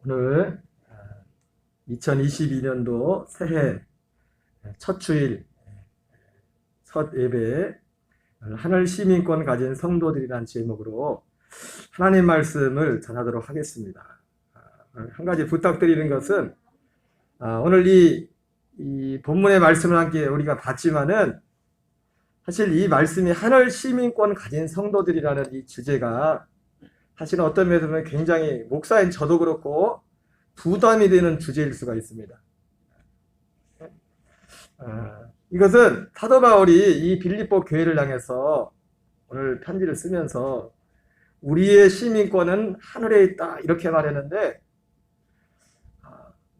오늘 2022년도 새해 첫 주일 첫 예배 하늘 시민권 가진 성도들이라는 제목으로 하나님 말씀을 전하도록 하겠습니다. 한 가지 부탁드리는 것은 오늘 이 본문의 말씀을 함께 우리가 봤지만은 사실 이 말씀이 하늘 시민권 가진 성도들이라는 이 주제가 사실은 어떤 면에서 보면 굉장히 목사인 저도 그렇고 부담이 되는 주제일 수가 있습니다. 이것은 사도 바울이 이 빌립보 교회를 향해서 오늘 편지를 쓰면서 우리의 시민권은 하늘에 있다 이렇게 말했는데,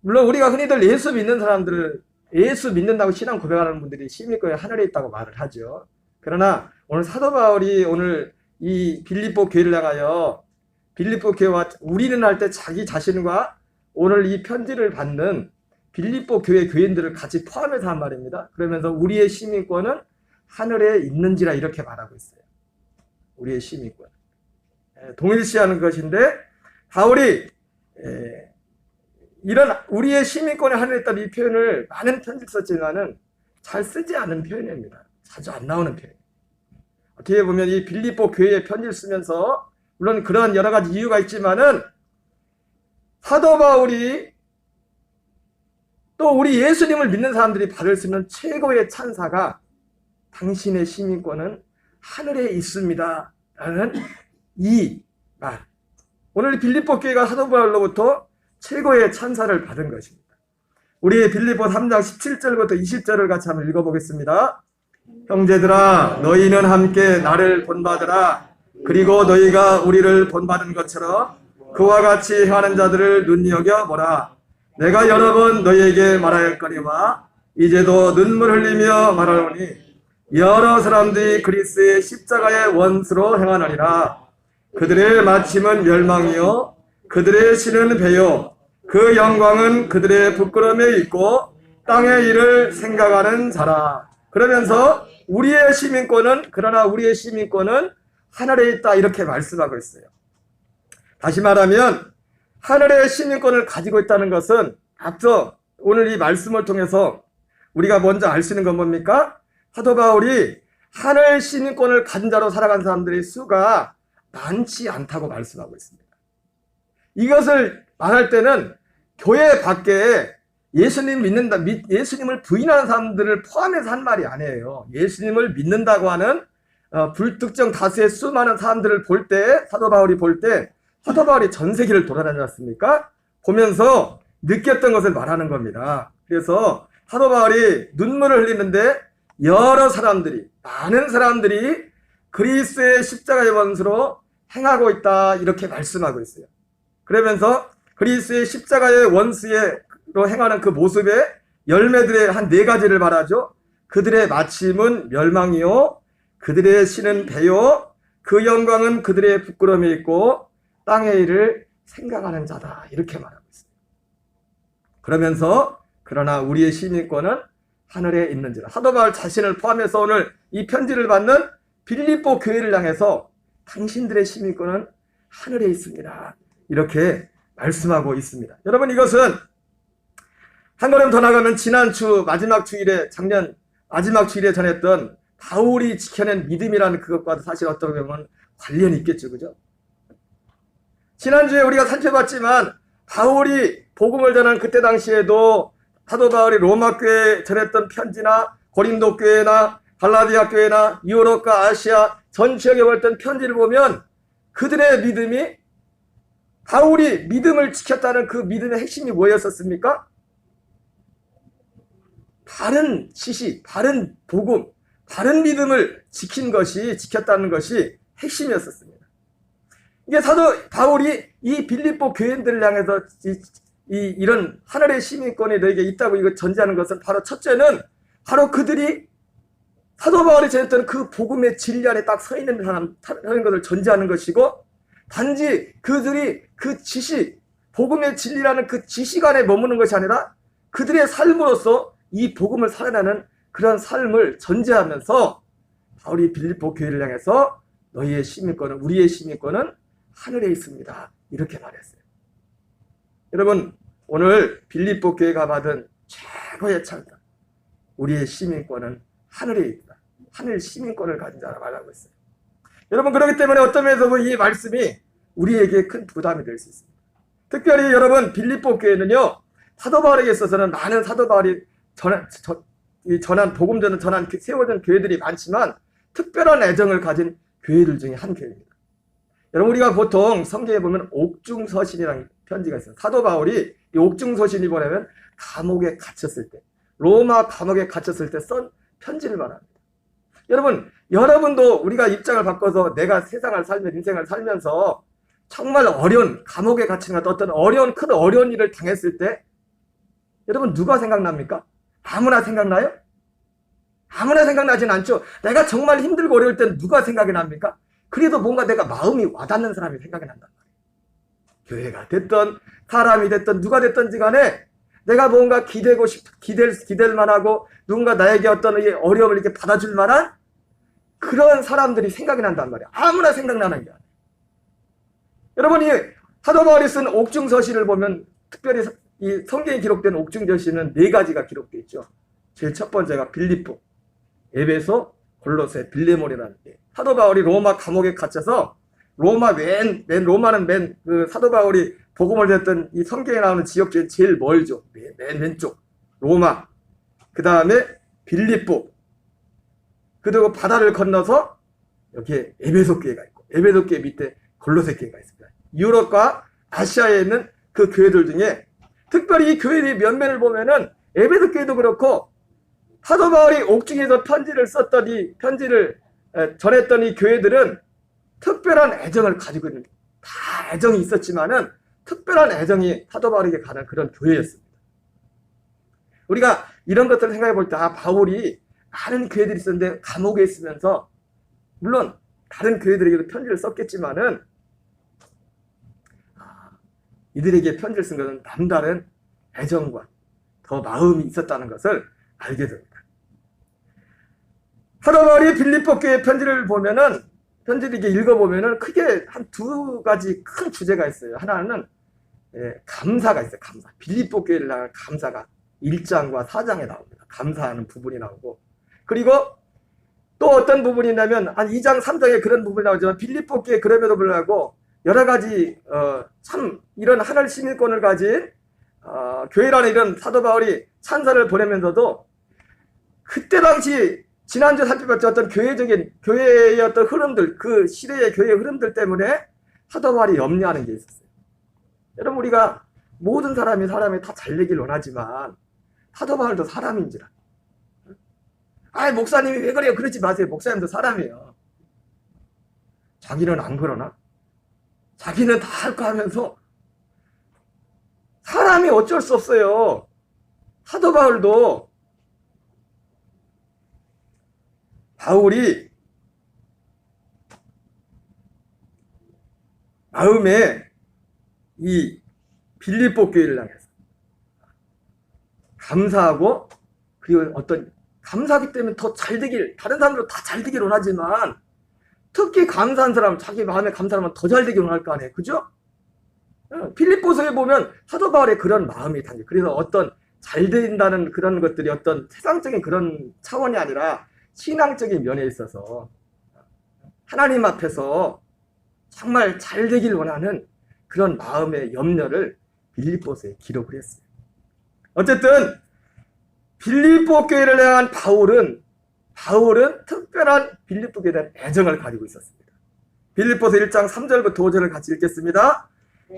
물론 우리가 흔히들 예수 믿는 사람들을 예수 믿는다고 신앙 고백하는 분들이 시민권이 하늘에 있다고 말을 하죠. 그러나 오늘 사도 바울이 오늘 이 빌립보 교회를 향하여 빌립보 교회와 우리는 할 때 자기 자신과 오늘 이 편지를 받는 빌립보 교회 교인들을 같이 포함해서 한 말입니다. 그러면서 우리의 시민권은 하늘에 있는지라 이렇게 말하고 있어요. 우리의 시민권. 동일시하는 것인데 바울이 이런 우리의 시민권이 하늘에 있다는 이 표현을 많은 편지를 썼지만은 잘 쓰지 않은 표현입니다. 자주 안 나오는 표현. 어떻게 보면 이 빌립보 교회에 편지를 쓰면서 물론 그런 여러 가지 이유가 있지만은 사도 바울이 또 우리 예수님을 믿는 사람들이 받을 수 있는 최고의 찬사가 당신의 시민권은 하늘에 있습니다 라는 이 말. 오늘 빌립보 교회가 사도 바울로부터 최고의 찬사를 받은 것입니다. 우리 빌립보 3장 17절부터 20절을 같이 한번 읽어보겠습니다. 형제들아 너희는 함께 나를 본받으라. 그리고 너희가 우리를 본받은 것처럼 그와 같이 행하는 자들을 눈여겨보라. 내가 여러 번 너희에게 말하였거니와 이제도 눈물 흘리며 말하노니 여러 사람들이 그리스의 십자가의 원수로 행하느니라. 그들의 마침은 멸망이요 그들의 신은 배요 그 영광은 그들의 부끄러움에 있고 땅의 일을 생각하는 자라. 그러면서 우리의 시민권은 그러나 우리의 시민권은 하늘에 있다 이렇게 말씀하고 있어요. 다시 말하면 하늘의 시민권을 가지고 있다는 것은 앞서 오늘 이 말씀을 통해서 우리가 먼저 알 수 있는 건 뭡니까? 사도 바울이 하늘 시민권을 가진 자로 살아간 사람들의 수가 많지 않다고 말씀하고 있습니다. 이것을 말할 때는 교회 밖에 예수님을 부인하는 사람들을 포함해서 한 말이 아니에요. 예수님을 믿는다고 하는 불특정 다수의 수많은 사람들을 볼 때, 사도 바울이 전 세계를 돌아다녔습니까? 보면서 느꼈던 것을 말하는 겁니다. 그래서 사도 바울이 눈물을 흘리는데 여러 사람들이, 많은 사람들이 그리스의 십자가의 원수로 행하고 있다 이렇게 말씀하고 있어요. 그러면서 그리스의 십자가의 원수로 행하는 그 모습의 열매들의 한 4가지를 말하죠. 그들의 마침은 멸망이요 그들의 신은 배요 그 영광은 그들의 부끄러움에 있고 땅의 일을 생각하는 자다 이렇게 말하고 있어요. 그러면서 그러나 우리의 시민권은 하늘에 있는지라. 사도 바울 자신을 포함해서 오늘 이 편지를 받는 빌립보 교회를 향해서 당신들의 시민권은 하늘에 있습니다 이렇게 말씀하고 있습니다. 여러분 이것은 한 걸음 더 나가면 지난 주 작년 마지막 주일에 전했던 바울이 지켜낸 믿음이라는 그것과도 사실 어떤 보면 관련이 있겠죠. 그죠? 지난주에 우리가 살펴봤지만 바울이 복음을 전한 그때 당시에도 사도 바울이 로마 교회에 전했던 편지나 고린도 교회나 갈라디아 교회나 유럽과 아시아 전 지역에 보냈던 편지를 보면 그들의 믿음이 바울이 믿음을 지켰다는 그 믿음의 핵심이 뭐였었습니까? 바른 지식, 바른 복음, 바른 믿음을 지켰다는 것이 핵심이었었습니다. 이게 사도 바울이 이 빌립보 교인들을 향해서 이런 하늘의 시민권이 너에게 있다고 이거 전제하는 것은 바로 첫째는 바로 그들이 사도 바울이 전했던 그 복음의 진리 안에 딱 서 있는 것을 전제하는 것이고 단지 그들이 그 지식, 복음의 진리라는 그 지식 안에 머무는 것이 아니라 그들의 삶으로서 이 복음을 살아내는 그런 삶을 전제하면서 바울이 빌립보 교회를 향해서 너희의 시민권은, 우리의 시민권은 하늘에 있습니다. 이렇게 말했어요. 여러분, 오늘 빌립보 교회가 받은 최고의 찬사, 우리의 시민권은 하늘에 있다. 하늘 시민권을 가진 자라 말하고 있어요. 여러분, 그렇기 때문에 어떤 면에서 이 말씀이 우리에게 큰 부담이 될 수 있습니다. 특별히 여러분, 빌립보 교회는요, 사도 바울에게 있어서는 많은 사도 바울이 전한 복음 전한 세워진 교회들이 많지만 특별한 애정을 가진 교회들 중에 한 교회입니다. 여러분, 우리가 보통 성경에 보면 옥중서신이라는 편지가 있어요. 사도 바울이 이 옥중서신이 뭐냐면 감옥에 갇혔을 때, 로마 감옥에 갇혔을 때 쓴 편지를 말합니다. 여러분, 여러분도 우리가 입장을 바꿔서 내가 세상을 살면, 인생을 살면서 정말 어려운, 감옥에 갇힌 것 어떤 어려운, 큰 어려운 일을 당했을 때 여러분 누가 생각납니까? 아무나 생각나요? 아무나 생각나진 않죠. 내가 정말 힘들고 어려울 때는 누가 생각이 납니까? 그래도 뭔가 내가 마음이 와닿는 사람이 생각이 난단 말이에요. 교회가 됐던, 사람이 됐던, 누가 됐던지 간에 내가 뭔가 기댈 만하고 누군가 나에게 어떤 어려움을 이렇게 받아줄 만한 그런 사람들이 생각이 난단 말이에요. 아무나 생각나는 게 아니에요. 여러분이 사도 바울이 쓴 옥중서신을 보면 특별히 이 성경에 기록된 옥중서신은 4가지가 기록되어 있죠. 제일 첫 번째가 빌립보, 에베소, 골로새, 빌레몬이라는 게. 사도 바울이 로마 감옥에 갇혀서 로마는 그 사도 바울이 복음을 전했던 이 성경에 나오는 지역 중에 제일 멀죠. 맨 왼쪽 로마, 그 다음에 빌립보, 그리고 바다를 건너서 여기에 에베소 교회가 있고 에베소 교회 밑에 골로새 교회가 있습니다. 유럽과 아시아에 있는 그 교회들 중에 특별히 이 교회의 면면을 보면은 에베소 교회도 그렇고 사도 바울이 옥중에서 편지를 썼던 이 편지를 전했던 이 교회들은 특별한 애정을 가지고 있는, 다 애정이 있었지만은 특별한 애정이 사도 바울에게 가는 그런 교회였습니다. 우리가 이런 것들을 생각해 볼 때, 바울이 많은 교회들이 있었는데 감옥에 있으면서 물론 다른 교회들에게도 편지를 썼겠지만은 이들에게 편지를 쓴 것은 남다른 애정과 더 마음이 있었다는 것을 알게 됩니다. 사도 바울이 빌립보 교회 편지를 보면은, 편지를 이렇게 읽어보면은 크게 한 2가지 큰 주제가 있어요. 하나는 감사가 있어요. 감사. 빌립보 교회를 향한 감사가 1장과 4장에 나옵니다. 감사하는 부분이 나오고, 그리고 또 어떤 부분이 있냐면 한 2장, 3장에 그런 부분이 나오지만 빌립보 교회 그럼에도 불구하고 여러 가지 참 이런 하늘 시민권을 가진 교회라는 이런 사도 바울이 찬사를 보내면서도 그때 당시 지난주에 살펴봤죠. 어떤 교회의 어떤 흐름들, 그 시대의 교회의 흐름들 때문에 사도 바울이 염려하는 게 있었어요. 여러분, 우리가 모든 사람이 다 잘되길 원하지만 사도 바울도 사람인지라. 목사님이 왜 그래요? 그러지 마세요. 목사님도 사람이에요. 자기는 안 그러나? 자기는 다 할 거 하면서 사람이 어쩔 수 없어요. 사도 바울이 마음에 이 빌립보 교회를 향해서 감사하고, 그리고 어떤 감사하기 때문에 더 잘되길, 다른 사람들도 다 잘되길 원하지만 특히 감사한 사람, 자기 마음에 감사하면 더 잘되길 원할 거 아니에요. 그죠? 빌립보서에 보면 사도 바울의 그런 마음이 담겨. 그래서 어떤 잘된다는 그런 것들이 어떤 세상적인 그런 차원이 아니라 신앙적인 면에 있어서 하나님 앞에서 정말 잘되길 원하는 그런 마음의 염려를 빌립보서에 기록을 했어요. 어쨌든 빌립보 교회를 향한 바울은 특별한 빌립보 교회에 대한 애정을 가지고 있었습니다. 빌립보서 1장 3절부터 5절을 같이 읽겠습니다.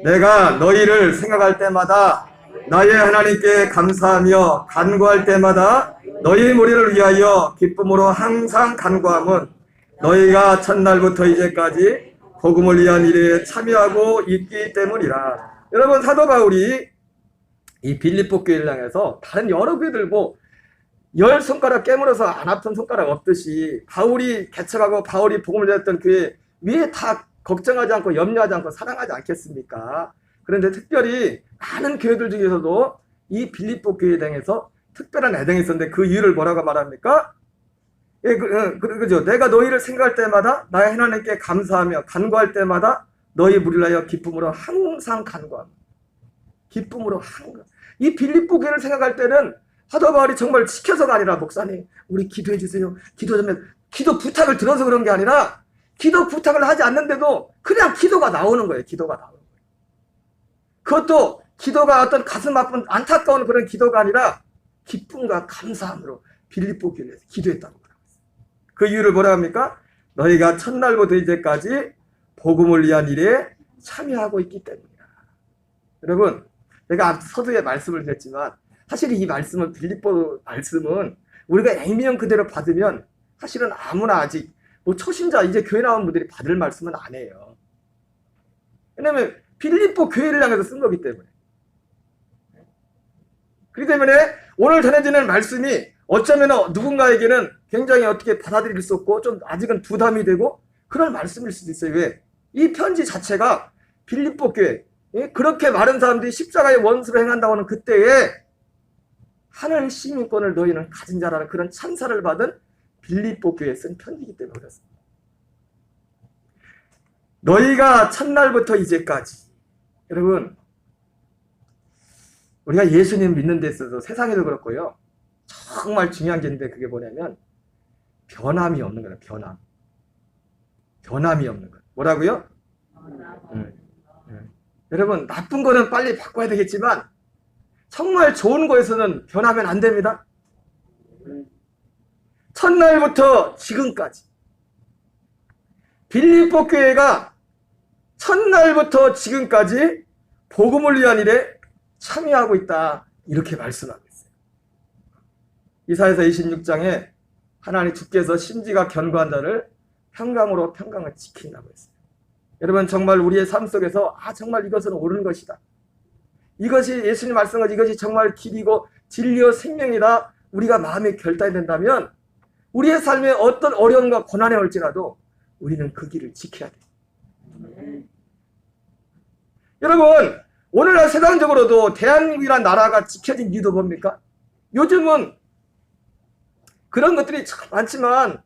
내가 너희를 생각할 때마다 나의 하나님께 감사하며 간구할 때마다 너희 무리를 위하여 기쁨으로 항상 간구함은 너희가 첫날부터 이제까지 복음을 위한 일에 참여하고 있기 때문이라. 여러분, 사도 바울이 이 빌립보 교회를 향해서 다른 여러 교회들 10손가락 깨물어서 안 아픈 손가락 없듯이 바울이 개척하고 바울이 복음을 전했던 교회 위에 다 걱정하지 않고 염려하지 않고 사랑하지 않겠습니까? 그런데 특별히 많은 교회들 중에서도 이 빌립보 교회에 대해서 특별한 애정이 있었는데 그 이유를 뭐라고 말합니까? 예, 그죠. 내가 너희를 생각할 때마다 나의 하나님께 감사하며 간구할 때마다 너희 무리를 하여 기쁨으로 항상 간구하며. 기쁨으로 항상. 이 빌립보 교회를 생각할 때는 사도 바울이 정말 시켜서가 아니라 목사님 우리 기도해 주세요. 기도 부탁을 들어서 그런 게 아니라 기도 부탁을 하지 않는데도 그냥 기도가 나오는 거예요. 기도가 나오는 거예요. 그것도 기도가 어떤 가슴 아픈 안타까운 그런 기도가 아니라 기쁨과 감사함으로 빌립보 교회에서 기도했다고 말하고 있어요. 그 이유를 뭐라 합니까? 너희가 첫날부터 이제까지 복음을 위한 일에 참여하고 있기 때문이다. 여러분, 내가 서두에 말씀을 드렸지만 사실 이 말씀은 빌립보 말씀은 우리가 액면 그대로 받으면 사실은 아무나 아직 뭐 초신자 이제 교회 나온 분들이 받을 말씀은 아니에요. 왜냐하면 빌립보 교회를 향해서 쓴 거기 때문에. 그렇기 때문에 오늘 전해지는 말씀이 어쩌면 누군가에게는 굉장히 어떻게 받아들일 수 없고 좀 아직은 부담이 되고 그런 말씀일 수도 있어요. 왜? 이 편지 자체가 빌립보 교회 그렇게 많은 사람들이 십자가의 원수로 행한다고 하는 그때에 하늘 시민권을 너희는 가진 자라는 그런 찬사를 받은 빌립보 교회에 쓴 편지이기 때문에 그렇습니다. 너희가 첫날부터 이제까지 여러분 우리가 예수님 믿는 데 있어서 세상에도 그렇고요. 정말 중요한 게 있는데 그게 뭐냐면 변함이 없는 거예요. 변함이 없는 거예요. 뭐라고요? 여러분 나쁜 거는 빨리 바꿔야 되겠지만 정말 좋은 거에서는 변하면 안 됩니다. 첫날부터 지금까지 빌립보 교회가 첫날부터 지금까지 복음을 위한 일에 참여하고 있다. 이렇게 말씀하고 있어요. 이사야서 26장에 하나님 주께서 심지가 견고한 자를 평강으로 평강을 지킨다고 했어요. 여러분 정말 우리의 삶 속에서 정말 이것은 옳은 것이다. 이것이 예수님 말씀은 이것이 정말 길이고 진리요 생명이다. 우리가 마음에 결단이 된다면 우리의 삶에 어떤 어려움과 고난이 올지라도 우리는 그 길을 지켜야 돼요. 여러분 오늘날 세상적으로도 대한민국이라는 나라가 지켜진 이유도 뭡니까? 요즘은 그런 것들이 참 많지만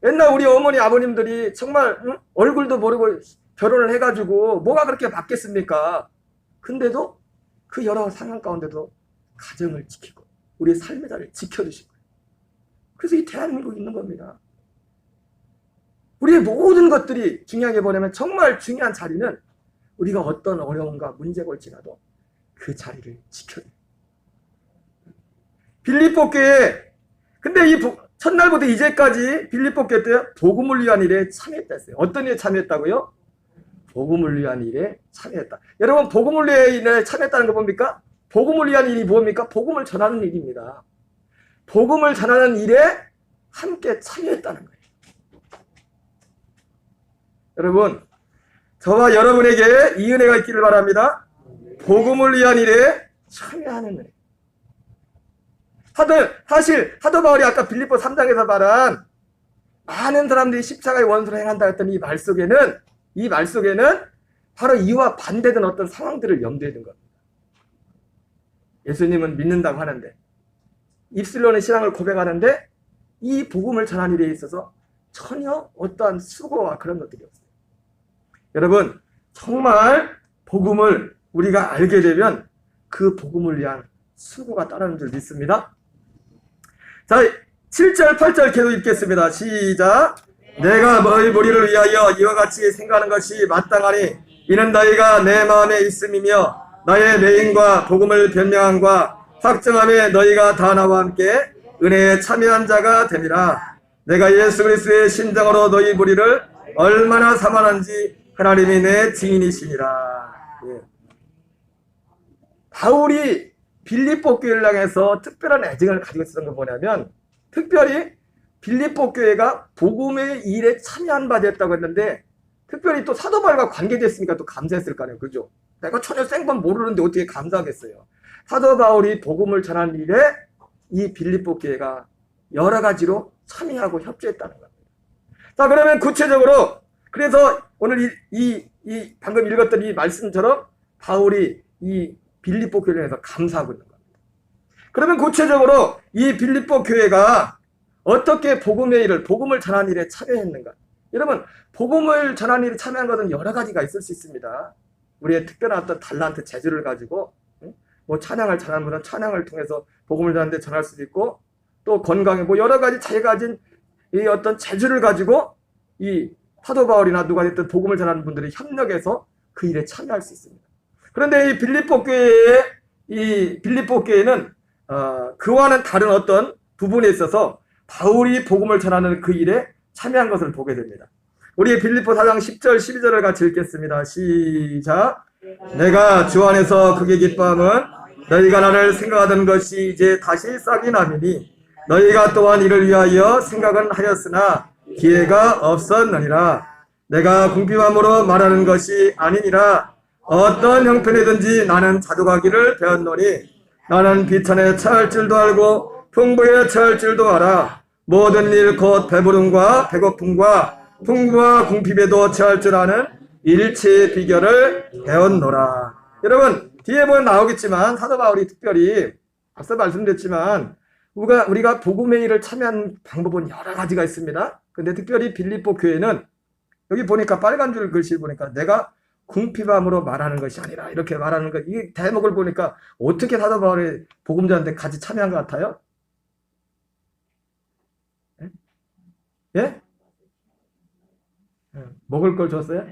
옛날 우리 어머니 아버님들이 정말 얼굴도 모르고 결혼을 해가지고 뭐가 그렇게 바뀌었습니까? 근데도 그 여러 상황 가운데도 가정을 지키고 우리의 삶의 자리를 지켜주시고 그래서 이 대한민국이 있는 겁니다. 우리의 모든 것들이 중요한 게 뭐냐면 정말 중요한 자리는 우리가 어떤 어려움과 문제가 올지라도 그 자리를 지켜야 빌립보 교회 근데 이 첫날부터 이제까지 빌립보 교회 때 복음을 위한 일에 참여했다 했어요. 어떤 일에 참여했다고요? 복음을 위한 일에 참여했다. 여러분 복음을 위한 일에 참여했다는 거 뭡니까? 복음을 위한 일이 뭡니까? 복음을 전하는 일입니다. 복음을 전하는 일에 함께 참여했다는 거예요. 여러분 저와 여러분에게 이 은혜가 있기를 바랍니다. 복음을 위한 일에 참여하는 은혜. 사실 사도 바울이 아까 빌립보 3장에서 말한 많은 사람들이 십자가의 원수로 행한다 했던 이 말 속에는 바로 이와 반대된 어떤 상황들을 염두에 둔 겁니다. 예수님은 믿는다고 하는데 입술로는 신앙을 고백하는데 이 복음을 전하는 일에 있어서 전혀 어떠한 수고와 그런 것들이 없어요. 여러분 정말 복음을 우리가 알게 되면 그 복음을 위한 수고가 따르는 줄 믿습니다. 자 7절 8절 계속 읽겠습니다. 시작. 내가 너희 무리를 위하여 이와 같이 생각하는 것이 마땅하니 이는 너희가 내 마음에 있음이며 나의 매인과 복음을 변명함과 확정함에 너희가 다 나와 함께 은혜에 참여한 자가 됨이라. 내가 예수 그리스도의 심정으로 너희 무리를 얼마나 사모하는지 하나님이 내 증인이시니라. 예. 바울이 빌립보 교회를 향해서 특별한 애정을 가지고 있었던 거 뭐냐면 특별히 빌립보 교회가 복음의 일에 참여한 바 됐다고 했는데 특별히 또 사도 바울과 관계됐으니까 또 감사했을 거 아니에요. 그죠? 내가 전혀 생판 모르는데 어떻게 감사하겠어요. 사도 바울이 복음을 전하는 일에 이 빌립보 교회가 여러 가지로 참여하고 협조했다는 겁니다. 자 그러면 구체적으로 그래서 오늘 이 방금 읽었던 이 말씀처럼 바울이 이 빌립보 교회에서 감사하고 있는 겁니다. 그러면 구체적으로 이 빌립보 교회가 어떻게 복음의 일을, 복음을 전하는 일에 참여했는가? 여러분, 복음을 전하는 일에 참여한 것은 여러 가지가 있을 수 있습니다. 우리의 특별한 어떤 달란트, 재주를 가지고, 뭐 찬양을 잘하는 분은 찬양을 통해서 복음을 전하는데 전할 수도 있고, 또 건강에 뭐 여러 가지 자기가 가진 이 어떤 재주를 가지고 이 사도 바울이나 누가 됐든 복음을 전하는 분들이 협력해서 그 일에 참여할 수 있습니다. 그런데 이 빌립보 교회는 그와는 다른 어떤 부분에 있어서 바울이 복음을 전하는 그 일에 참여한 것을 보게 됩니다. 우리 빌립보 4장 10절 12절을 같이 읽겠습니다. 시작. 내가 주 안에서 크게 기뻐함은 너희가 나를 생각하던 것이 이제 다시 싹이 나미니 너희가 또한 이를 위하여 생각은 하였으나 기회가 없었느니라. 내가 궁핍함으로 말하는 것이 아니니라. 어떤 형편이든지 나는 자족하기를 배웠노니 나는 비천에 처할 줄도 알고 풍부에 처할 줄도 알아. 모든 일 곧 배부름과 배고픔과 풍부와 궁핍에도 처할 줄 아는 일체의 비결을 배웠노라. 여러분, 뒤에 보면 나오겠지만 사도 바울이 특별히 앞서 말씀드렸지만 우리가 복음의 일을 참여하는 방법은 여러 가지가 있습니다. 근데 특별히 빌립보 교회는 여기 보니까 빨간 줄 글씨를 보니까 내가 궁핍함으로 말하는 것이 아니라 이렇게 말하는 것, 이 대목을 보니까 어떻게 사도 바울이 복음 전하는데 같이 참여한 것 같아요? 예? 먹을 걸 줬어요?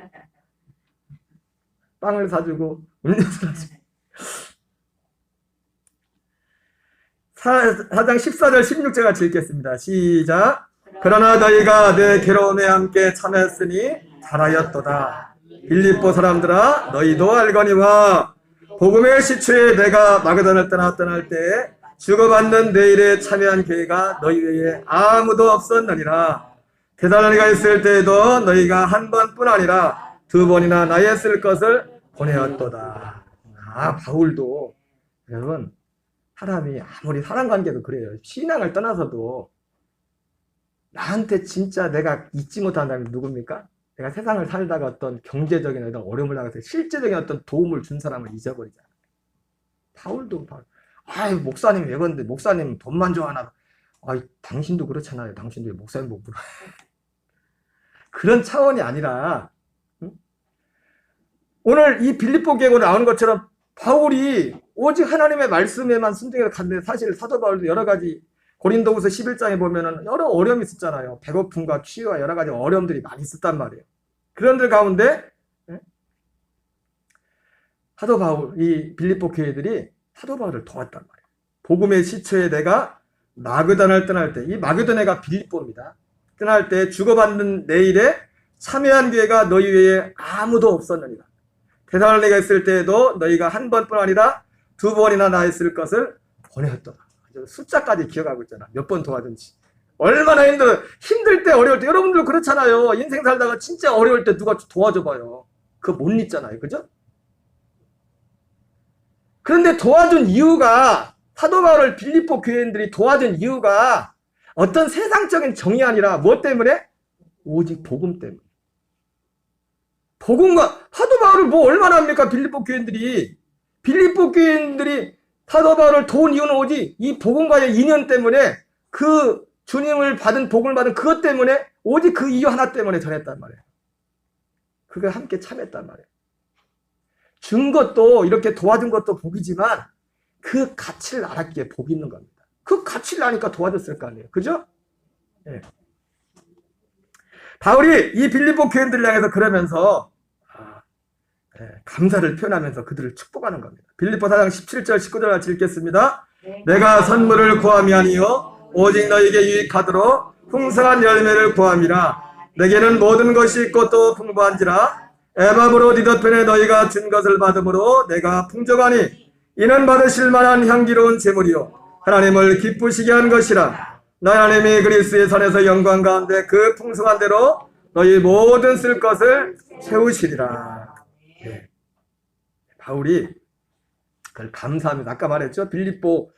빵을 사주고 음료수를 사주고. 4장 14절 16절 같이 읽겠습니다. 시작. 그러나 너희가 내 괴로움에 함께 참여했으니 잘하였도다. 빌립보 사람들아 너희도 알거니와 복음의 시초에 내가 마게도냐를 떠날 때 주고받는 내 일에 참여한 교회가 너희 외에 아무도 없었느니라. 데살로니가 있을 때에도 너희가 한 번뿐 아니라 두 번이나 나의 쓸 것을 보내었도다. 바울도 여러분 사람이 아무리 사람 관계도 그래요. 신앙을 떠나서도 나한테 진짜 내가 잊지 못한 사람이 누굽니까? 내가 세상을 살다가 어떤 경제적인 어떤 어려움을 당해서 실제적인 어떤 도움을 준 사람을 잊어버리잖아. 바울도 목사님 왜 그런데 목사님 돈만 좋아하나? 당신도 그렇잖아요. 당신도 왜 목사님 못 물어? 그런 차원이 아니라 오늘 이 빌립보 교회에 나오는 것처럼 바울이 오직 하나님의 말씀에만 순종해서 갔는데 사실 사도 바울도 여러 가지 고린도후서 11장에 보면은 여러 어려움이 있었잖아요. 배고픔과 취와 여러 가지 어려움들이 많이 있었단 말이에요. 그런들 가운데 사도 바울, 이 빌립보 교회들이 사도 바울을 도왔단 말이에요. 복음의 시초에 내가 마게도냐를 떠날 때, 이 마게도냐가 빌립보입니다. 떠날 때 주고받는 내 일에 참여한 교회가 너희 외에 아무도 없었느니라. 데살로니가 있을 때에도 너희가 한 번뿐 아니라 두 번이나 나 있을 것을 보내었더라. 숫자까지 기억하고 있잖아. 몇 번 도와준지. 얼마나 힘들 때 어려울 때 여러분들 그렇잖아요. 인생 살다가 진짜 어려울 때 누가 도와줘봐요. 그거 못 잊잖아요. 그죠? 그런데 도와준 이유가 사도 바울을 빌립보 교회인들이 도와준 이유가 어떤 세상적인 정이 아니라 무엇 때문에? 오직 복음 때문에. 복음과 사도 바울을 뭐 얼마나 합니까? 빌립보 교회인들이 사도 바울을 도운 이유는 오직 이 복음과의 인연 때문에 그 주님을 받은 복음을 받은 그것 때문에 오직 그 이유 하나 때문에 전했단 말이에요. 그걸 함께 참했단 말이에요. 준 것도 이렇게 도와준 것도 복이지만 그 가치를 알았기에 복이 있는 겁니다. 그 가치를 아니까 도와줬을 거 아니에요. 그죠? 네. 바울이 이 빌립보 교인들을 향해서 그러면서 감사를 표현하면서 그들을 축복하는 겁니다. 빌립보 4장 17절 19절 같이 읽겠습니다. 내가 선물을 구함이 아니요 오직 너에게 유익하도록 풍성한 열매를 구함이라. 내게는 모든 것이 있고 또 풍부한지라. 에바브로 디더편에 너희가 준 것을 받음으로 내가 풍족하니 이는 받으실 만한 향기로운 제물이요 하나님을 기쁘시게 한 것이라. 너희 하나님이 그리스도의 선에서 영광 가운데 그 풍성한 대로 너희 모든 쓸 것을 채우시리라. 네. 바울이 그걸 감사하면서 아까 말했죠. 빌립보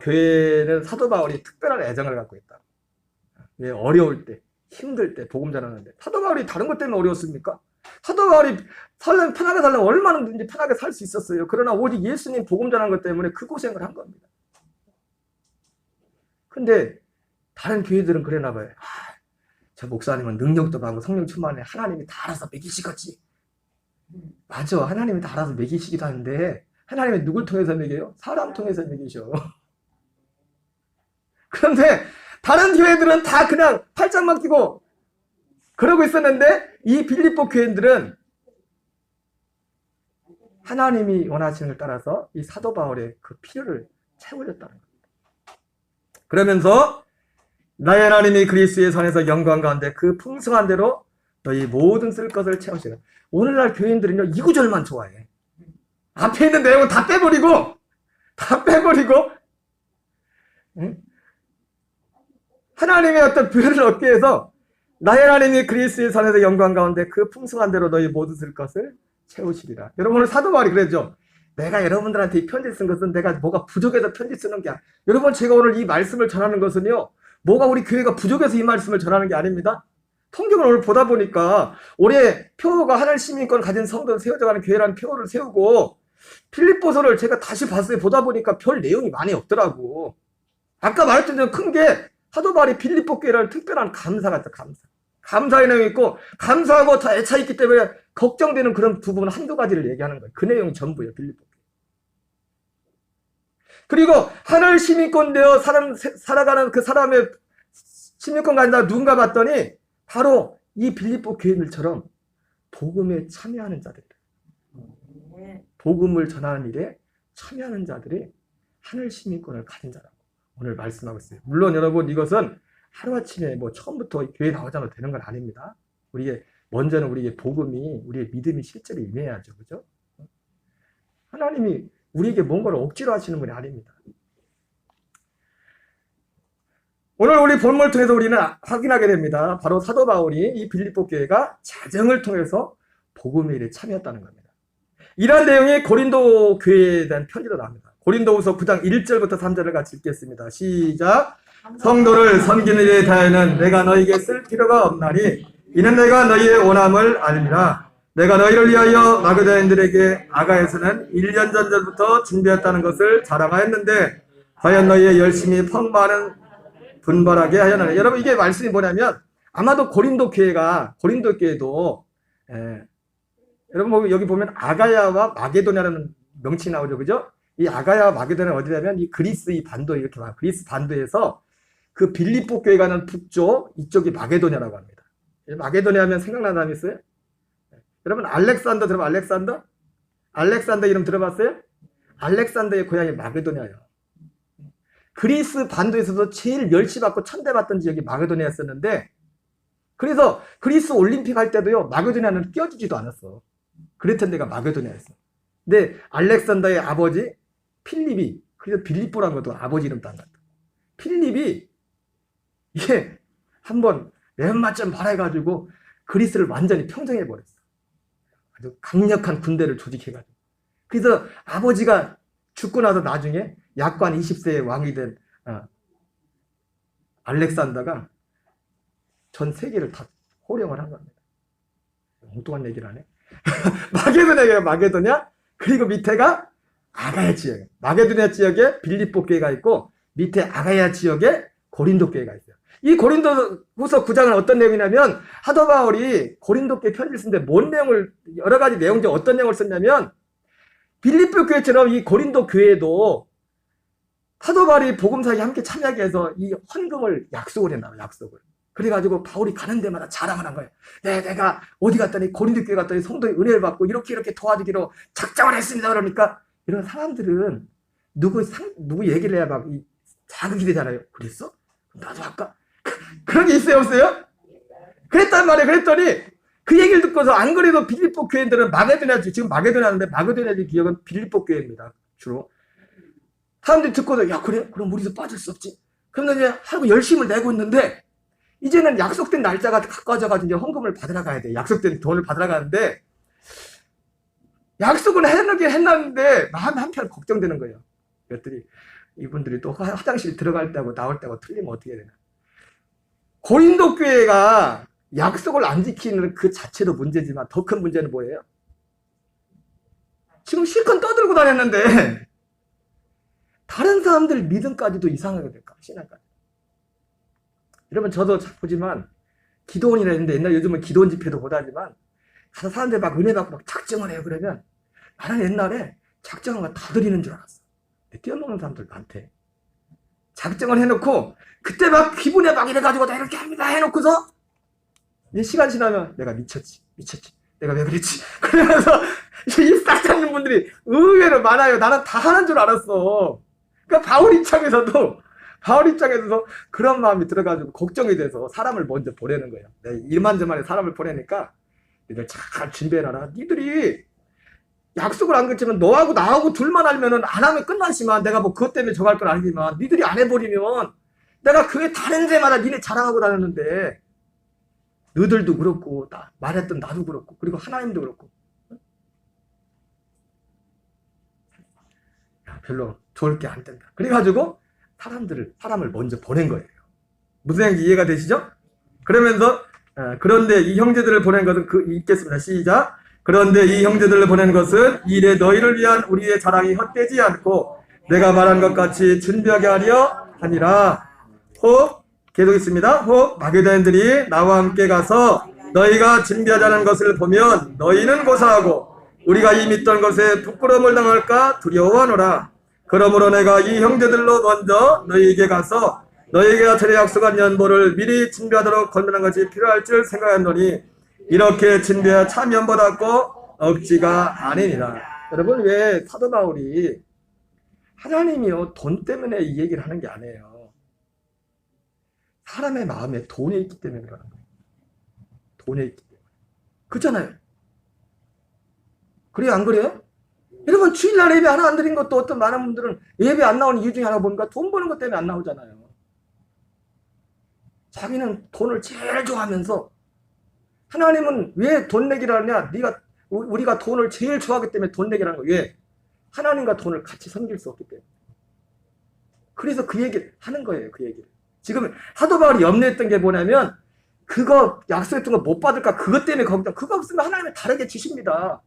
교회는 사도 바울이 특별한 애정을 갖고 있다. 왜 어려울 때, 힘들 때 복음 전하는데 사도 바울이 다른 것 때문에 어려웠습니까? 사도 바울이 편하게 살려면 얼마든지 편하게 살 수 있었어요. 그러나 오직 예수님 복음 전하는 것 때문에 그 고생을 한 겁니다. 근데 다른 교회들은 그러나 봐요. 저 목사님은 능력도 받고 성령 충만해. 하나님이 다 알아서 먹이시겠지. 맞아. 하나님이 다 알아서 먹이시기도 하는데 하나님이 누굴 통해서 먹여요? 사람 통해서 먹이셔. 그런데 다른 교회들은 다 그냥 팔짱만 끼고 그러고 있었는데 이 빌립보 교인들은 하나님이 원하시는 걸 따라서 이 사도 바울의 그 필요를 채워줬다는 겁니다. 그러면서 나의 하나님이 그리스도의 선에서 영광 가운데 그 풍성한 대로 너희 모든 쓸 것을 채우시라. 오늘날 교인들은요 이 구절만 좋아해. 앞에 있는 내용은 다 빼버리고 응? 하나님의 어떤 부여를 얻기 위해서 나의 하나님이 그리스도의 선에서 영광 가운데 그 풍성한 대로 너희 모든 쓸 것을 채우시리라. 여러분 오늘 사도 바울이 그랬죠. 내가 여러분들한테 이 편지 쓴 것은 내가 뭐가 부족해서 편지 쓰는 게 아니야. 여러분 제가 오늘 이 말씀을 전하는 것은요. 뭐가 우리 교회가 부족해서 이 말씀을 전하는 게 아닙니다. 성경을 오늘 보다 보니까 올해 표가 하늘 시민권 가진 성도를 세워져가는 교회라는 표를 세우고 필립보서를 제가 다시 봤어요. 보다 보니까 별 내용이 많이 없더라고. 아까 말했던 좀 큰 게 사도 바울이 필립보 교회라는 특별한 감사가 있다. 감사의 내용이 있고 감사하고 다 애차 있기 때문에 걱정되는 그런 부분 한두 가지를 얘기하는 거예요. 그 내용이 전부예요. 필립보. 그리고 하늘 시민권 되어 살아가는 그 사람의 시민권 가진다 누군가 봤더니 바로 이 빌립보 교인들처럼 복음에 참여하는 자들이다. 복음을 전하는 일에 참여하는 자들이 하늘 시민권을 가진 자라고 오늘 말씀하고 있어요. 물론 여러분 이것은 하루아침에 뭐 처음부터 교회 나오자마자 되는 건 아닙니다. 먼저는 우리의 복음이 우리의 믿음이 실제로 임해야죠. 그죠? 하나님이 우리에게 뭔가를 억지로 하시는 분이 아닙니다. 오늘 우리 본문을 통해서 우리는 확인하게 됩니다. 바로 사도 바울이 이 빌립보 교회가 자정을 통해서 복음의 일에 참여했다는 겁니다. 이러한 내용이 고린도 교회에 대한 편지로 나옵니다. 고린도후서 9장 1절부터 3절을 같이 읽겠습니다. 시작. 성도를 섬기는 일에 대하여는 내가 너희에게 쓸 필요가 없나니 이는 내가 너희의 원함을 알미라. 내가 너희를 위하여 마게도냐인들에게 아가에서는 1년 전부터 준비했다는 것을 자랑하였는데 과연 너희의 열심히 풍부하는 분발하게 하였나니. 여러분 이게 말씀이 뭐냐면 아마도 고린도 교회도 여러분 뭐 여기 보면 아가야와 마게도냐라는 명칭이 나오죠. 그죠? 이 아가야와 마게도냐는 어디냐면 이 그리스 이 반도 이렇게 말 그리스 반도에서 그 빌립보 교회가 있는 북쪽 이쪽이 마게도냐라고 합니다. 마게도냐 하면 생각나는 사람 있어요? 여러분 알렉산더 들어봐. 알렉산더 이름 들어봤어요? 알렉산더의 고향이 마게도냐예요. 그리스 반도에서도 제일 멸시받고 천대받던 지역이 마게도냐였었는데 그래서 그리스 올림픽 할 때도요 마게도냐는 끼워주지도 않았어. 그랬던 데가 마게도냐였어. 근데 알렉산더의 아버지 필립이 그래서 빌립보라는 것도 아버지 이름 딴 것 같아. 필립이 이게 한번 맨맛좀 발해가지고 그리스를 완전히 평정해버렸어. 아주 강력한 군대를 조직해가지고. 그래서 아버지가 죽고 나서 나중에 약관 20세의 왕이 된 알렉산더가 전 세계를 다 호령을 한 겁니다. 엉뚱한 얘기를 하네. 마게도냐예요. 마게도냐. 그리고 밑에가 아가야 지역. 마게도냐 지역에 빌립보 교회가 있고 밑에 아가야 지역에 고린도 교회가 있어요. 이 고린도후서 9장은 어떤 내용이냐면 사도 바울이 고린도 교회 편지를 쓰는데 뭔 내용을 여러 가지 내용 중 어떤 내용을 썼냐면 빌립보 교회처럼 이 고린도 교회도 사도 바울이 복음사에 함께 참여하기 위해서 이 헌금을 약속을 했나 봐요. 약속을. 그래가지고 바울이 가는 데마다 자랑을 한 거예요. 내가 어디 갔더니 고린도 교회 갔더니 성도의 은혜를 받고 이렇게 도와주기로 작정을 했습니다. 그러니까 이런 사람들은 누구 얘기를 해야 막 자극이 되잖아요. 그랬어? 나도 할까? 그런 게 있어요, 없어요? 그랬단 말이에요. 그랬더니 그 얘기를 듣고서 안 그래도 빌립보 교회들은 지금 마게도냐인데 마게도냐 기억은 빌립보 교회입니다. 주로. 사람들이 듣고서 야 그래? 그럼 우리도 빠질 수 없지. 그럼 이제 하고 열심을 내고 있는데 이제는 약속된 날짜가 가까워져가지고 이제 헌금을 받으러 가야 돼. 약속된 돈을 받으러 가는데 약속은 했는데 마음 한편 걱정되는 거예요. 그랬더니 이분들이 또 화장실 들어갈 때하고 나올 때하고 틀리면 어떻게 되나. 고린도 교회가 약속을 안 지키는 그 자체도 문제지만 더 큰 문제는 뭐예요? 지금 실컷 떠들고 다녔는데 다른 사람들 믿음까지도 이상하게 될까? 신앙까지. 여러분 저도 보지만 기도원이라 했는데 옛날 요즘은 기도원 집회도 못하지만 가서 사람들 막 은혜 받고 막 작정을 해요. 그러면 나는 옛날에 작정한 거 다 드리는 줄 알았어. 뛰어노는 사람들 많대. 작정을 해놓고 그때 막 기분에 막 이래가지고 나 이렇게 합니다 해놓고서 이제 시간 지나면 내가 미쳤지 내가 왜 그랬지 그러면서 입 딱 잡는 분들이 의외로 많아요. 나는 다 하는 줄 알았어. 그러니까 바울 입장에서도 그런 마음이 들어가지고 걱정이 돼서 사람을 먼저 보내는 거예요. 내가 이만저만에 사람을 보내니까 니들 잘 준비해놔라. 니들이 약속을 안 겠지만 너하고 나하고 둘만 알면은 안 하면 끝나지만 내가 뭐 그것 때문에 저거 할 건 아니지만 니들이 안 해버리면 내가 교회 다른 데마다 니네 자랑하고 다녔는데 너희들도 그렇고 말했던 나도 그렇고 그리고 하나님도 그렇고 별로 좋을 게 안 된다. 그래가지고 사람을 먼저 보낸 거예요. 무슨 얘기인지 이해가 되시죠? 그러면서 그런데 이 형제들을 보낸 것은 읽겠습니다. 시작. 그런데 이 형제들을 보낸 것은 이래 너희를 위한 우리의 자랑이 헛되지 않고 내가 말한 것 같이 준비하게 하려 하니라. 혹 계속 있습니다. 혹 마게도인들이 나와 함께 가서 너희가 준비하자는 것을 보면 너희는 고사하고 우리가 이 믿던 것에 부끄러움을 당할까 두려워하노라. 그러므로 내가 이 형제들로 먼저 너희에게 가서 너희에게 전에 약속한 연보를 미리 준비하도록 건면한 것이 필요할 줄 생각했노니 이렇게 준비해 참 연보받고 억지가 아니니라. 여러분 왜 사도 바울이 하나님이요 돈 때문에 이 얘기를 하는 게 아니에요. 사람의 마음에 돈이 있기 때문에 그러는 거예요. 돈에 있기 때문에. 그렇잖아요. 그래요 안 그래요? 여러분 주일날 예배 하나 안 드린 것도 어떤 많은 분들은 예배 안 나오는 이유 중에 하나 보니까 돈 버는 것 때문에 안 나오잖아요. 자기는 돈을 제일 좋아하면서 하나님은 왜 돈 내기를 하냐? 우리가 돈을 제일 좋아하기 때문에 돈 내기를 하는 거예요. 왜? 하나님과 돈을 같이 섬길 수 없기 때문에. 그래서 그 얘기를 하는 거예요. 그 얘기를. 지금 사도 바울이 염려했던 게 뭐냐면 그거 약속했던 거 못 받을까 그것 때문에 걱정. 그거 없으면 하나님은 다르게 주십니다.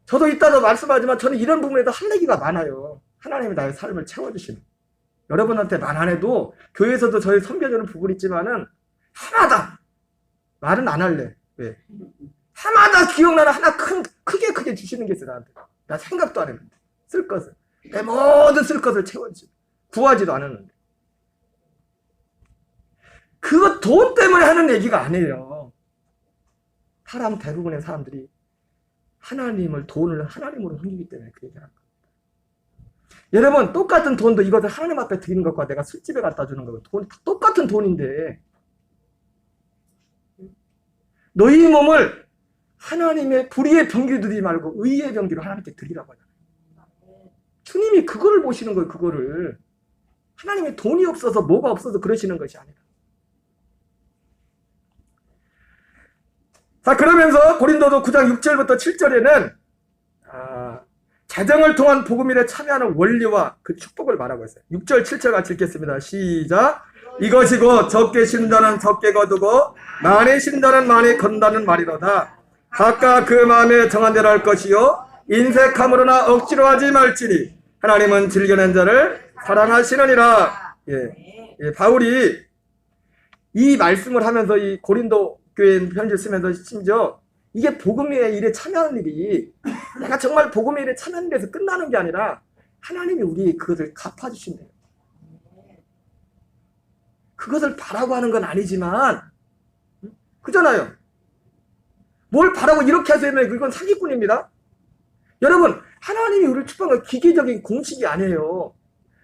저도 이따도 말씀하지만 저는 이런 부분에도 할 얘기가 많아요. 하나님이 나의 삶을 채워주시는. 여러분한테 말 안 해도 교회에서도 저희 섬겨주는 부분이 있지만은 하나다. 말은 안 할래. 왜? 하나다 기억나는 하나 크게 주시는 게 있어 나한테. 나 생각도 안 했는데. 쓸 것을. 내 모든 쓸 것을 채워주시고. 구하지도 않았는데. 그거 돈 때문에 하는 얘기가 아니에요. 대부분의 사람들이 돈을 하나님으로 섬기기 때문에 그 얘기를 합니다. 여러분 똑같은 돈도 이것을 하나님 앞에 드리는 것과 내가 술집에 갖다 주는 거고 똑같은 돈인데 너희 몸을 하나님의 불의의 병기로 드리지 말고 의의 병기로 하나님께 드리라고 하잖아요. 주님이 그거를 보시는 거예요. 그거를 하나님의 돈이 없어서 뭐가 없어서 그러시는 것이 아니라. 자 그러면서 고린도서 9장 6절부터 7절에는 재정을 통한 복음일에 참여하는 원리와 그 축복을 말하고 있어요. 6절 7절 같이 읽겠습니다. 시작. 이것이고 적게 신다는 적게 거두고 많이 신다는 많이 건다는 말이로다. 각각 그 마음에 정한 대로 할 것이요 인색함으로나 억지로 하지 말지니 하나님은 즐겨낸 자를 사랑하시느니라. 바울이 이 말씀을 하면서 이 고린도 교회 편지를 쓰면서 심지어 이게 복음의 일에 참여하는 일이 내가 정말 복음의 일에 참여하는 데서 끝나는 게 아니라 하나님이 우리 그것을 갚아주신대요. 그것을 바라고 하는 건 아니지만 그잖아요. 뭘 바라고 이렇게 하세요? 그건 사기꾼입니다. 여러분 하나님이 우리를 축복한 건 기계적인 공식이 아니에요.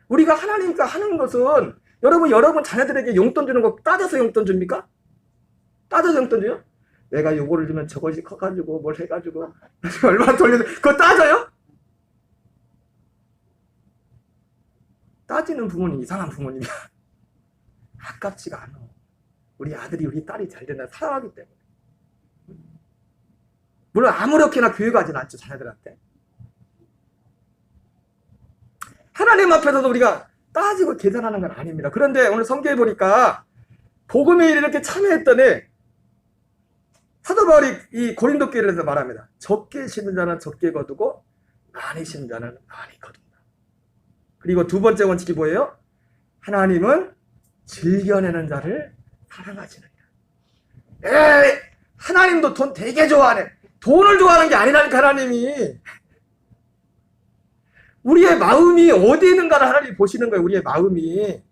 우리가 하나님과 하는 것은 여러분 자녀들에게 용돈 주는 거 따져서 용돈 줍니까? 따져서 용돈 줘요? 내가 요거를 주면 저것이 커가지고 뭘 해가지고 얼마나 돌려서 그거 따져요? 따지는 부모님 이상한 부모님이야. 아깝지가 않아. 우리 아들이 우리 딸이 잘 된다 사랑하기 때문에. 물론 아무렇게나 교회 가진 않죠 자녀들한테. 하나님 앞에서도 우리가 따지고 계산하는 건 아닙니다. 그런데 오늘 성경에 보니까 복음의 일에 이렇게 참여했더니 사도 바울이 이 고린도 교회를 해서 말합니다. 적게 심는 자는 적게 거두고 많이 심는 자는 많이 거둔다. 그리고 두 번째 원칙이 뭐예요? 하나님은 즐겨내는 자를 사랑하시느니라. 에이, 하나님도 돈 되게 좋아하네. 돈을 좋아하는 게 아니라니까. 하나님이 우리의 마음이 어디 있는가를 하나님이 보시는 거예요. 우리의 마음이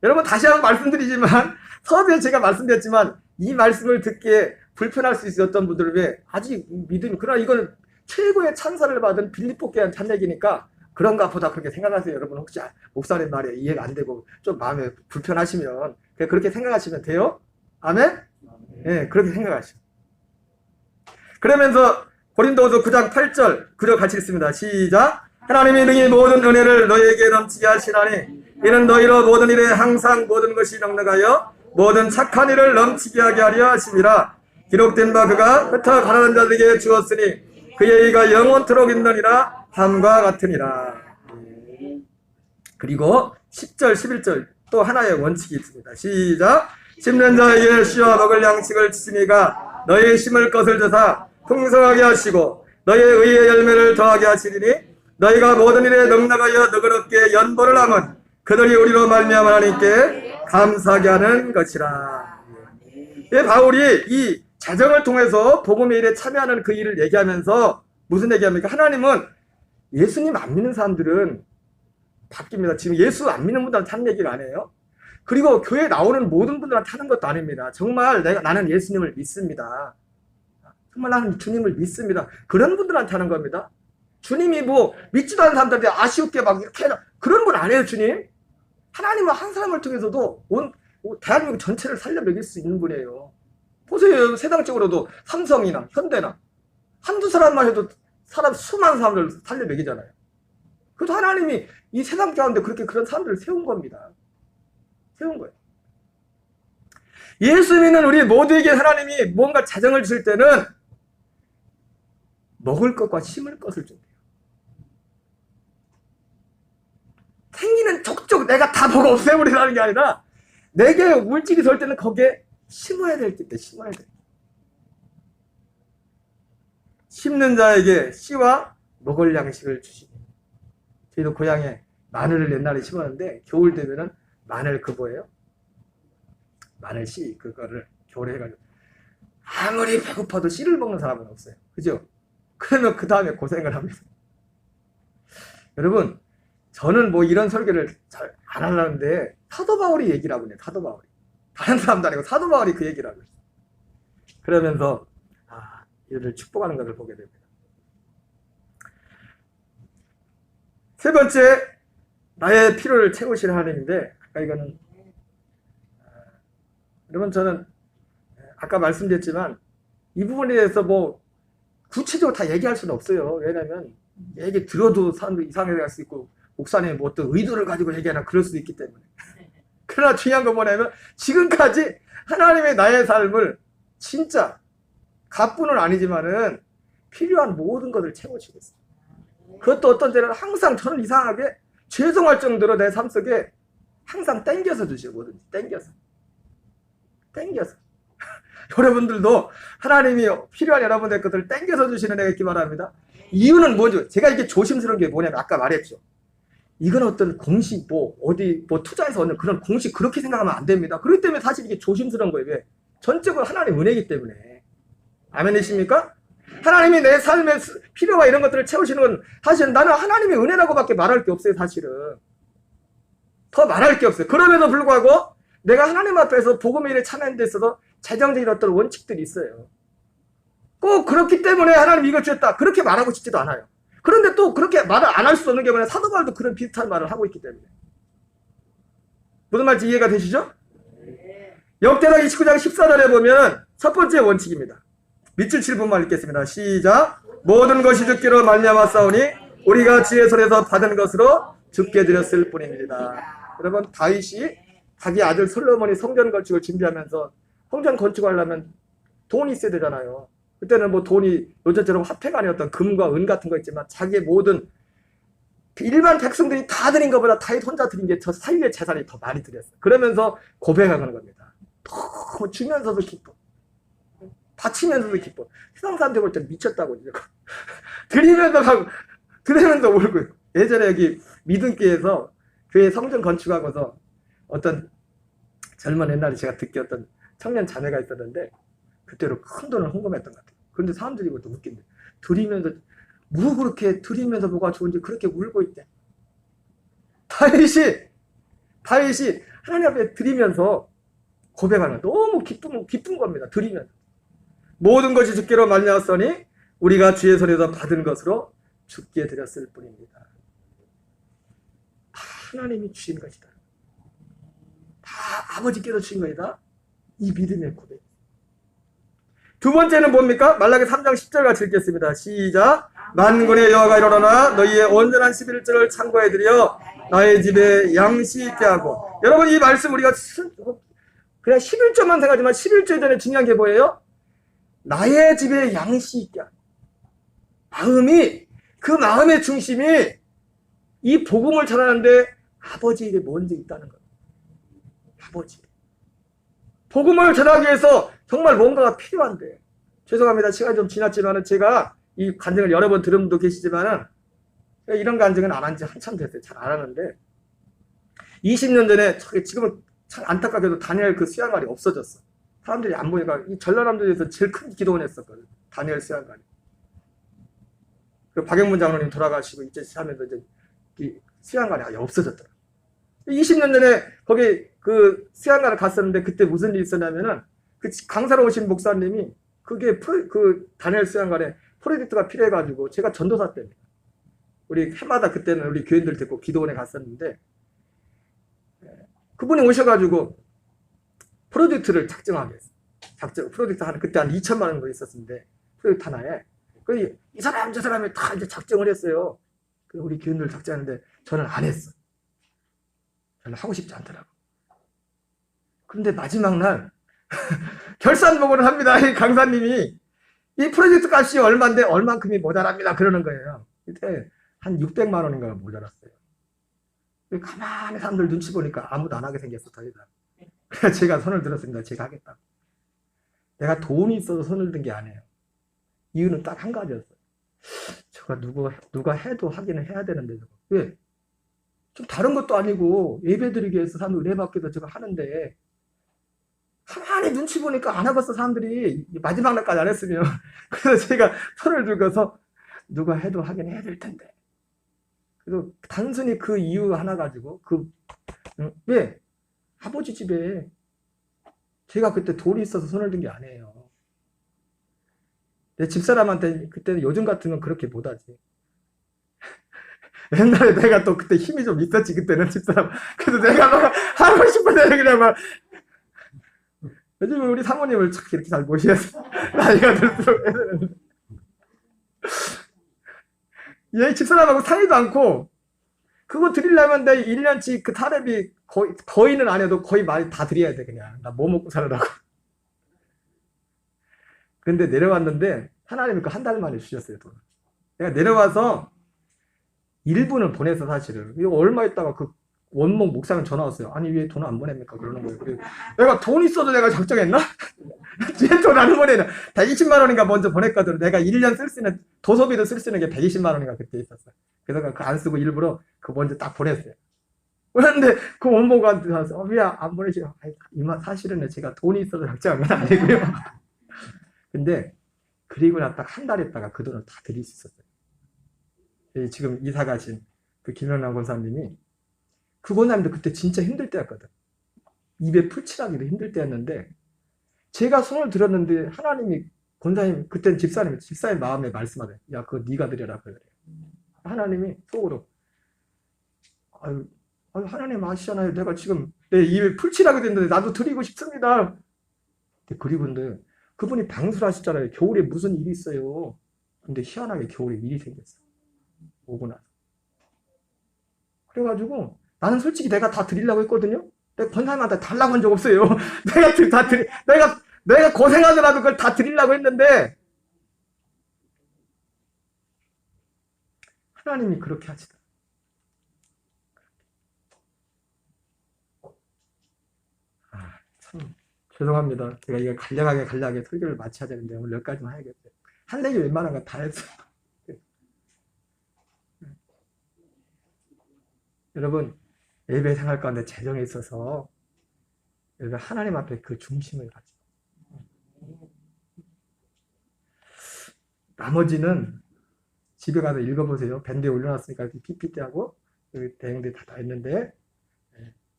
여러분, 다시 한번 말씀드리지만, 처음에 제가 말씀드렸지만 이 말씀을 듣기에 불편할 수 있었던 분들을 위해 아직 믿음이, 그러나 이건 최고의 찬사를 받은 빌립보께 한 찬얘기니까 그런가 보다 그렇게 생각하세요. 여러분, 혹시 목사님 말에 이해가 안 되고 좀 마음에 불편하시면 그렇게 생각하시면 돼요. 아멘? 네, 그렇게 생각하시죠. 그러면서 고린도후서 9장 8절 9절 같이 읽습니다. 시작. 하나님이 능히 모든 은혜를 너희에게 넘치게 하시나니 이는 너희로 모든 일에 항상 모든 것이 넉넉하여 모든 착한 일을 넘치게 하게 하려 하심이라. 기록된 바 그가 흩어 가난한 자들에게 주었으니 그의 의가 영원토록 있느니라 함과 같으니라. 그리고 10절 11절 또 하나의 원칙이 있습니다. 시작. 심는 자에게 씨와 먹을 양식을 주시니가 너희의 심을 것을 주사 풍성하게 하시고 너희의 의의 열매를 더하게 하시리니 너희가 모든 일에 넉넉하여 너그럽게 연보를 하면 그들이 우리로 말미암아 하나님께 감사하게 하는 것이라. 바울이 이 자정을 통해서 복음의 일에 참여하는 그 일을 얘기하면서 무슨 얘기합니까? 하나님은 예수님 안 믿는 사람들은 바뀝니다. 지금 예수 안 믿는 분들한테 하는 얘기가 아니에요. 그리고 교회에 나오는 모든 분들한테 하는 것도 아닙니다. 정말 나는 예수님을 믿습니다. 정말 나는 주님을 믿습니다. 그런 분들한테 하는 겁니다. 주님이 뭐 믿지도 않는 사람들한테 아쉬웠게 막 이렇게 그런 분 아니에요. 주님. 하나님은 한 사람을 통해서도 대한민국 전체를 살려 먹일 수 있는 분이에요. 보세요. 세상적으로도 삼성이나 현대나 한두 사람만 해도 수많은 사람들을 살려 먹이잖아요. 그래도 하나님이 이 세상 가운데 그런 사람들을 세운 겁니다. 세운 거예요. 예수 믿는 우리 모두에게 하나님이 뭔가 자정을 주실 때는 먹을 것과 심을 것을 준대요. 생기는 족족 내가 다 먹어 없애버리라는 게 아니라 내게 물질이 설 때는 거기에 심어야 될 때 심어야 돼. 심는 자에게 씨와 먹을 양식을 주시니. 저희도 고향에 마늘을 옛날에 심었는데 겨울 되면은 마늘 뭐예요? 마늘 씨 그거를 겨울에 해가지고 아무리 배고파도 씨를 먹는 사람은 없어요. 그죠? 그러면 그 다음에 고생을 합니다. 여러분, 저는 뭐 이런 설교를 잘 안 하려는데 사도 바울이 얘기를 하고 있네요. 사도 바울이. 다른 사람도 아니고 사도 바울이 그 얘기를 하고 있어요. 그러면서 이를 축복하는 것을 보게 됩니다. 세 번째, 나의 필요를 채우시는 하나님인데, 이거는 여러분, 저는 아까 말씀드렸지만 이 부분에 대해서 뭐 구체적으로 다 얘기할 수는 없어요. 왜냐하면 얘기 들어도 사람들이 이상하게 할 수 있고 목사님이 뭐 어떤 의도를 가지고 얘기하나 그럴 수도 있기 때문에. 그러나 중요한 건 뭐냐면 지금까지 하나님의 나의 삶을 진짜 갑분은 아니지만은 필요한 모든 것을 채워주고 있어요. 그것도 어떤 때는 항상 저는 이상하게 죄송할 정도로 내 삶 속에 항상 땡겨서 주시고 뭐든지 땡겨서 여러분들도 하나님이 필요한 여러분들 것들을 땡겨서 주시는 애가 있기 바랍니다. 이유는 뭐죠? 제가 이게 조심스러운 게 뭐냐면 아까 말했죠. 이건 어떤 공식 어디 투자해서 얻는 그런 공식 그렇게 생각하면 안 됩니다. 그렇기 때문에 사실 이게 조심스러운 거예요. 왜? 전적으로 하나님의 은혜이기 때문에. 아멘이십니까? 하나님이 내 삶의 필요와 이런 것들을 채우시는 건 사실은 나는 하나님의 은혜라고밖에 말할 게 없어요. 사실은 더 말할 게 없어요. 그럼에도 불구하고 내가 하나님 앞에서 복음의 일에 참여하는 데 있어서 재정적인 어떤 원칙들이 있어요. 꼭 그렇기 때문에 하나님 이걸 주셨다 그렇게 말하고 싶지도 않아요. 그런데 또 그렇게 말을 안 할 수 없는 게 뭐냐, 사도 바울도 그런 비슷한 말을 하고 있기 때문에. 무슨 말인지 이해가 되시죠? 역대상 29장 14절에 보면 첫 번째 원칙입니다. 밑줄 7분만 읽겠습니다. 시작. 모든 것이 주께로 말미암아 싸우니 우리가 지혜 손에서 받은 것으로 주께 드렸을 뿐입니다. 여러분, 다윗이 자기 아들 솔로몬이 성전 건축을 준비하면서 성전 건축하려면 돈이 있어야 되잖아요. 그때는 뭐 돈이 요즘처럼 화폐가 아니었던 금과 은 같은 거 있지만 자기의 모든 일반 백성들이 다 드린 것보다 다윗 혼자 드린 게 저 사유의 재산이 더 많이 드렸어요. 그러면서 고백하는 겁니다. 너무 주면서도 기뻐. 바치면서도 기뻐. 세상 사람들 볼 때 미쳤다고. 드리면서 가고 들으면서 울고요. 예전에 여기 믿음교회에서 교회 성전 건축하고서 어떤 젊은 옛날에 제가 듣기 어떤 청년 자매가 있었는데 그때로 큰 돈을 헌금했던 것 같아요. 그런데 사람들이 이것도 웃긴데 드리면서 뭐 그렇게 드리면서 뭐가 좋은지 그렇게 울고 있대. 다윗이 하나님 앞에 드리면서 고백하는 너무 기쁜 겁니다. 드리면서 모든 것이 주께로 말미암았으니 우리가 주의 손에서 받은 것으로 주께 드렸을 뿐입니다. 다 하나님이 주신 것이다. 다 아버지께서 주신 것이다. 이 믿음의 고백. 두 번째는 뭡니까? 말라기 3장 10절 같이 읽겠습니다. 시작. 만군의 여호와가 이르노라 너희의 온전한 11절을 창고에 들여 나의 집에 양식 있게 하고. 여러분 이 말씀 우리가 그냥 11절만 생각하지만 11절 전에 중요한 게 뭐예요? 나의 집에 양식 있게 하고. 마음이 그 마음의 중심이 이 복음을 전하는데 아버지에게 먼저 있다는 거예요. 아버지. 복음을 전하기 위해서 정말 뭔가가 필요한데 죄송합니다. 시간이 좀 지났지만 제가 이 간증을 여러 번 들은 분도 계시지만 이런 간증은 안 한 지 한참 됐어요. 잘 안 하는데 20년 전에 지금은 참 안타깝게도 다니엘 그 수양관이 없어졌어. 사람들이 안 보니까 이 전라남도에서 제일 큰 기도원 했었거든. 다니엘 수양관이. 그 박영문 장로님 돌아가시고 이제 하면서 이제 이 수양관이 아예 없어졌더라. 20년 전에 거기 그 수양관을 갔었는데 그때 무슨 일이 있었냐면은 그 강사로 오신 목사님이 그게 그 다니엘 수양관에 프로젝트가 필요해가지고 제가 전도사 때문에 우리 해마다 그때는 우리 교인들 데리고 기도원에 갔었는데 그분이 오셔가지고 프로젝트를 작정하게 했어요. 프로젝트 그때 한 2천만 원 정도 있었는데 프로젝트 하나에 이 사람 저 사람이 다 이제 작정을 했어요. 우리 교인들 작정하는데 저는 안 했어. 저는 하고 싶지 않더라고. 그런데 마지막 날 결산 보고를 합니다. 이 강사님이 이 프로젝트 값이 얼마인데 얼만큼이 모자랍니다. 그러는 거예요. 그때 한 600만 원인가 모자랐어요. 가만히 사람들 눈치 보니까 아무도 안 하게 생겼어. 더 이상. 그래서 제가 손을 들었습니다. 제가 하겠다. 내가 돈이 있어서 손을 든 게 아니에요. 이유는 딱 한 가지였어요. 저가 누가 해도 하기는 해야 되는데 저거. 왜? 좀 다른 것도 아니고 예배드리기 위해서 사람들 은혜 받기 위해서 저거 하는데 가만히 눈치 보니까 안 하겠어 사람들이. 마지막 날까지 안 했으면. 그래서 제가 손을 들고서 누가 해도 하긴 해야 될 텐데. 그래서 단순히 그 이유 하나 가지고 왜? 아버지 집에 제가 그때 돈이 있어서 손을 든 게 아니에요. 내 집사람한테 그때는 요즘 같으면 그렇게 못하지. 옛날에 내가 또 그때 힘이 좀 있었지 그때는 집사람. 그래서 내가 막 하고 싶은 데 그냥 막 요즘은 우리 사모님을 참 이렇게 잘 모셔서 나이가 들수록 얘 집사람하고 사이도 않고 그거 드리려면 내 1년치 그 타협이 거의는 안 해도 거의 많이 다 드려야 돼 그냥. 나 뭐 먹고 살으라고. 근데 내려왔는데 하나님이 그 한 달 만에 주셨어요 돈. 내가 내려와서 일부는 보내서 사실은 이거 얼마 있다가 그 원목 목사님 전화 왔어요. 아니 왜 돈 안 보냅니까? 그러는 거예요. 내가 돈 있어도 내가 작정했나? 쟤 돈 안 보내나? 120만 원인가 먼저 보냈거든. 내가 1년 쓸 수 있는 도서비로 쓸 수 있는 게 120만 원인가 그때 있었어. 그래서 그 안 쓰고 일부러 그 먼저 딱 보냈어요. 그런데 그 원목한테 와서 왜 안 보내시오? 사실은 제가 돈이 있어서 작정한 건 아니고요. 근데 그리고 나 딱 한 달 있다가 그 돈을 다 드릴 수 있었어요. 지금 이사 가신 그 김영남 권사님이 그 권사님도 그때 진짜 힘들 때였거든. 입에 풀칠하기도 힘들 때였는데 제가 손을 들었는데 하나님이 권사님 그때는 집사님 마음에 말씀하래. 야 그거 네가 드려라 그래. 하나님이 속으로 아유 하나님 아시잖아요. 내가 지금 내 입에 풀칠하게 됐는데 나도 드리고 싶습니다. 그리고 근데 그분이 방술하시잖아요. 겨울에 무슨 일이 있어요. 근데 희한하게 겨울에 일이 생겼어. 오고 나서. 그래가지고 나는 솔직히 내가 다 드리려고 했거든요. 내가 권사님한테 달라고 한 적 없어요. 내가 고생하더라도 그걸 다 드리려고 했는데 하나님이 그렇게 하시더라. 참 죄송합니다. 제가 이거 간략하게 설교를 마쳐야 되는데 오늘 여기까지만 해야겠어요. 할 얘기 웬만한 거 다 했어요. 여러분, 예배 생활 가운데 재정에 있어서 여러분 하나님 앞에 그 중심을 가지고 나머지는 집에 가서 읽어보세요. 밴드에 올려놨으니까 PPT하고 대행들이 다 했는데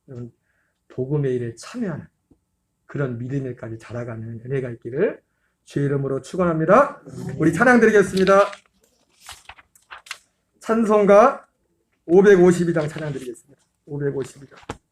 여러분 복음의 일에 참여하는 그런 믿음에까지 자라가는 은혜가 있기를 주의 이름으로 축원합니다. 우리 찬양 드리겠습니다. 찬송가 552장 찬양 드리겠습니다. 552장.